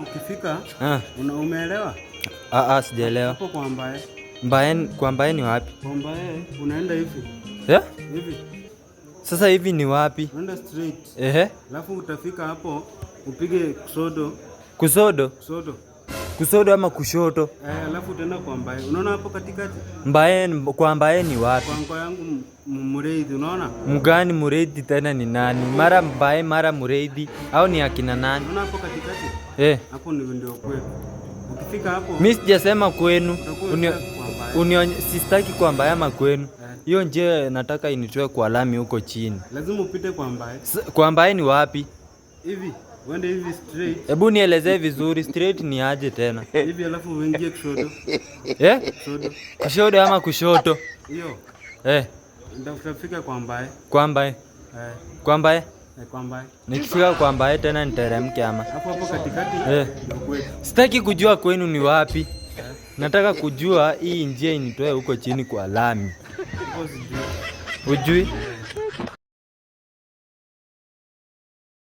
Ukifika umeelewa? Sijaelewa. Hapo kwa Mbae. Kwa Mbae ni wapi? Kwa Mbae unaenda hivi. Hivi. Sasa hivi ni wapi? Unaenda straight. Alafu utafika hapo upige kusodo. Kusodo ama kushoto? Alafu utaenda kwa Mbae. Unaona hapo katikati? Kwa Mbae ni wapi? Kwa yangu Mureithi, unaona? Mgani Mureithi tena ni nani? Mara Mbae mara Mureithi au ni akina nani? Unaona hapo katikati? Hapo ndio kwetu. Ukifika hapo mimi sijasema kwenu. Sistaki kwa Mbae ama kwenu. Hiyo njia nataka initoe kwa lami huko chini. Lazima upite kwa Mbae. Kwa Mbae ni wapi? Hivi. Uende hivi straight. Hebu nielezee vizuri, straight ni aje tena? Hivi alafu uingie kushoto. Kushoto. Kushoto ama kushoto? Hiyo. Ndio utafika kwa Mbae. Kwa Mbae? Kwa Mbae? Kwa Mbae. Nikifika kwa Mbae tena niteremke ama? Hapo katikati ndio kwetu. Sitaki kujua kwenu ni wapi. Nataka kujua hii njia initoe huko chini kwa lami. Ujui?